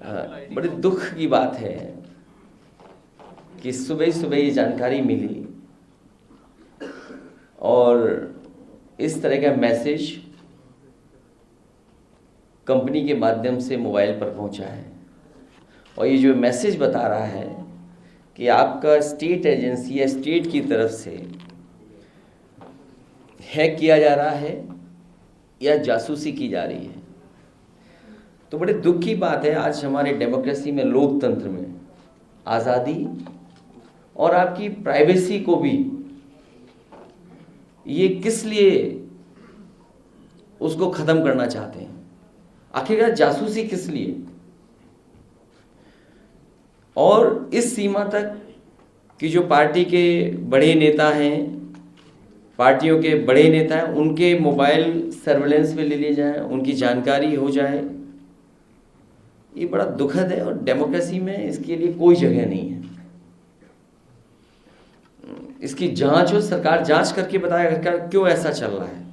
बड़े दुख की बात है कि सुबह सुबह ये जानकारी मिली और इस तरह का मैसेज कंपनी के माध्यम से मोबाइल पर पहुंचा है। और ये जो मैसेज बता रहा है कि आपका स्टेट एजेंसी या स्टेट की तरफ से हैक किया जा रहा है या जासूसी की जा रही है। तो बड़े दुख की बात है, आज हमारे डेमोक्रेसी में, लोकतंत्र में आज़ादी और आपकी प्राइवेसी को भी ये किस लिए उसको ख़त्म करना चाहते हैं। आखिरकार जासूसी किस लिए, और इस सीमा तक कि जो पार्टी के बड़े नेता हैं, पार्टियों के बड़े नेता हैं, उनके मोबाइल सर्वेलेंस में ले लिए जाएं, उनकी जानकारी हो जाए। ये बड़ा दुखद है और डेमोक्रेसी में इसके लिए कोई जगह नहीं है। इसकी जांच हो, सरकार जांच करके बताएगा क्यों ऐसा चल रहा है,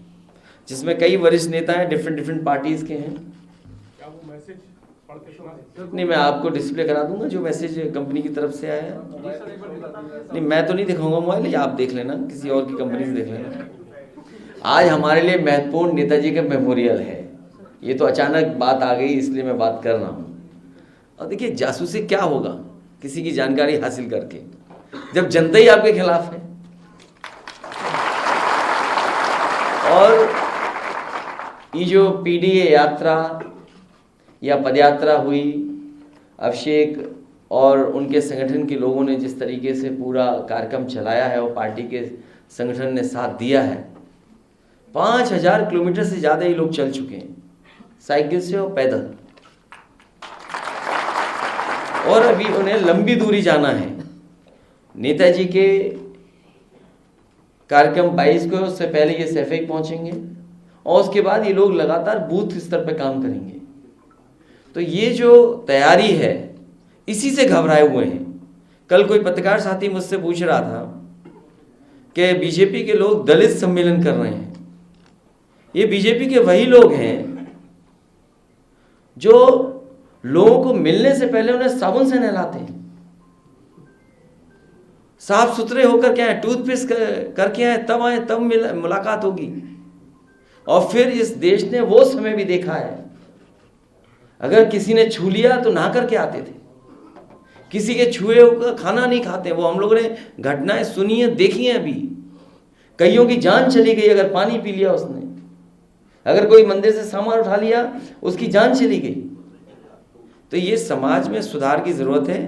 जिसमें कई वरिष्ठ नेता हैं, डिफरेंट पार्टीज के हैं। क्या वो मैसेज पढ़ के सुना सकते? नहीं, मैं आपको डिस्प्ले करा दूंगा जो मैसेज कंपनी की तरफ से आया है। नहीं, मैं तो नहीं दिखाऊंगा मोबाइल, ये आप देख लेना, किसी और की कंपनी से देख लेना। आज हमारे लिए महत्वपूर्ण नेताजी का मेमोरियल है। ये तो अचानक बात आ गई इसलिए मैं बात कर रहा हूँ। और देखिए, जासूसी क्या होगा किसी की जानकारी हासिल करके, जब जनता ही आपके खिलाफ है। और ये जो पीडीए यात्रा या पदयात्रा हुई, अभिषेक और उनके संगठन के लोगों ने जिस तरीके से पूरा कार्यक्रम चलाया है और पार्टी के संगठन ने साथ दिया है, 5000 किलोमीटर से ज़्यादा ही लोग चल चुके हैं, साइकिल से और पैदल। और अभी उन्हें लंबी दूरी जाना है। नेताजी के कार्यक्रम 22 को, उससे पहले ये सैफई पहुंचेंगे और उसके बाद ये लोग लगातार बूथ स्तर पर काम करेंगे। तो ये जो तैयारी है, इसी से घबराए हुए हैं। कल कोई पत्रकार साथी मुझसे पूछ रहा था कि बीजेपी के लोग दलित सम्मेलन कर रहे हैं। ये बीजेपी के वही लोग हैं जो लोगों को मिलने से पहले उन्हें साबुन से नहलाते हैं, साफ सुथरे होकर के आए, टूथपेस्ट करके आए, तब मुलाकात होगी। और फिर इस देश ने वो समय भी देखा है, अगर किसी ने छू लिया तो नहा करके आते थे, किसी के छुए हुए खाना नहीं खाते। वो हम लोगों ने घटनाएं सुनी है, देखी है। अभी कईयों की जान चली गई अगर पानी पी लिया उसने, अगर कोई मंदिर से सामान उठा लिया उसकी जान चली गई। तो ये समाज में सुधार की ज़रूरत है।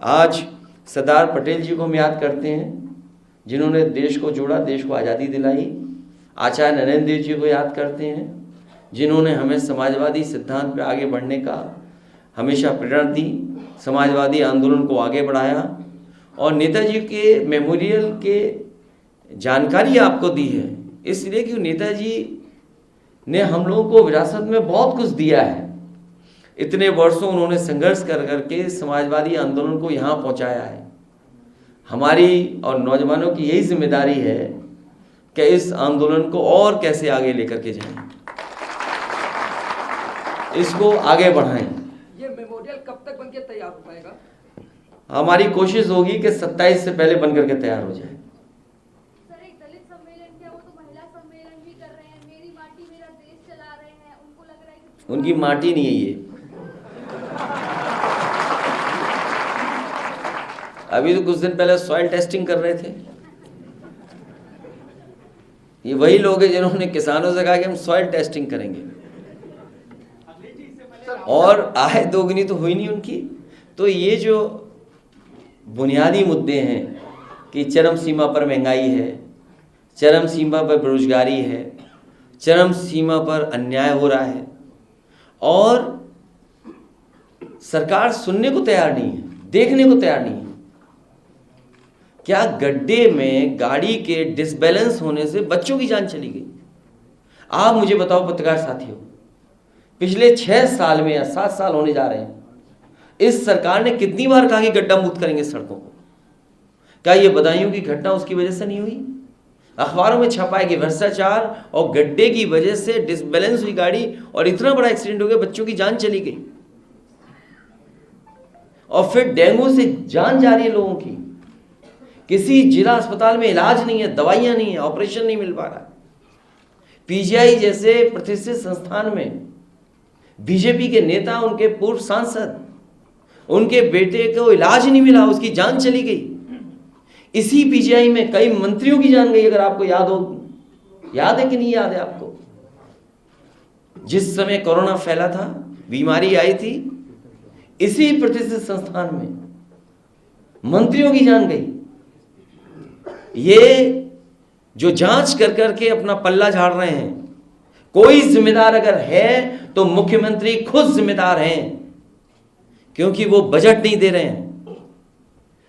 आज सरदार पटेल जी को हम याद करते हैं, जिन्होंने देश को जोड़ा, देश को आज़ादी दिलाई। आचार्य नरेंद्र देव जी को याद करते हैं, जिन्होंने हमें समाजवादी सिद्धांत पर आगे बढ़ने का हमेशा प्रेरणा दी, समाजवादी आंदोलन को आगे बढ़ाया। और नेताजी के मेमोरियल के जानकारी आपको दी है इसलिए कि नेताजी ने हम लोगों को विरासत में बहुत कुछ दिया है। इतने वर्षों उन्होंने संघर्ष कर करके समाजवादी आंदोलन को यहाँ पहुँचाया है। हमारी और नौजवानों की यही जिम्मेदारी है कि इस आंदोलन को और कैसे आगे लेकर के जाएं, इसको आगे बढ़ाएं। ये मेमोरियल कब तक बनके तैयार हो पाएगा? हमारी कोशिश होगी कि 27 से पहले बनकर के तैयार हो जाए। सर, एक दलित सम्मेलन क्या, वो तो महिला सम्मेलन भी कर रहे हैं, मेरी माटी मेरा देश चला रहे हैं, उनको लग रहा है कि उनकी माटी नहीं है ये। अभी तो कुछ दिन पहले सॉइल टेस्टिंग कर रहे थे। ये वही लोग हैं जिन्होंने किसानों से कहा कि हम सॉइल टेस्टिंग करेंगे, और आय दोगुनी तो हुई नहीं उनकी। तो ये जो बुनियादी मुद्दे हैं कि चरम सीमा पर महंगाई है, चरम सीमा पर बेरोजगारी है, चरम सीमा पर अन्याय हो रहा है, और सरकार सुनने को तैयार नहीं है, देखने को तैयार नहीं है। क्या गड्ढे में गाड़ी के डिसबैलेंस होने से बच्चों की जान चली गई? आप मुझे बताओ पत्रकार साथियों, पिछले 6 साल में या 7 साल होने जा रहे हैं, इस सरकार ने कितनी बार कहा कि गड्ढा मुक्त करेंगे सड़कों को? क्या ये बदायूं की घटना उसकी वजह से नहीं हुई? अखबारों में छपा है कि भ्रष्टाचार और गड्ढे की वजह से डिसबैलेंस हुई गाड़ी और इतना बड़ा एक्सीडेंट हो गया, बच्चों की जान चली गई। और फिर डेंगू से जान जा रही है लोगों की। किसी जिला अस्पताल में इलाज नहीं है, दवाइयां नहीं है, ऑपरेशन नहीं मिल पा रहा। पीजीआई जैसे प्रतिष्ठित संस्थान में बीजेपी के नेता, उनके पूर्व सांसद, उनके बेटे को इलाज नहीं मिला, उसकी जान चली गई। इसी पीजीआई में कई मंत्रियों की जान गई, अगर आपको याद हो। याद है कि नहीं याद है आपको? जिस समय कोरोना फैला था, बीमारी आई थी, इसी प्रतिष्ठित संस्थान में मंत्रियों की जान गई। ये जो जांच कर करके अपना पल्ला झाड़ रहे हैं, कोई जिम्मेदार अगर है तो मुख्यमंत्री खुद जिम्मेदार हैं, क्योंकि वो बजट नहीं दे रहे हैं।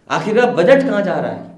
आखिरकार बजट कहां जा रहा है?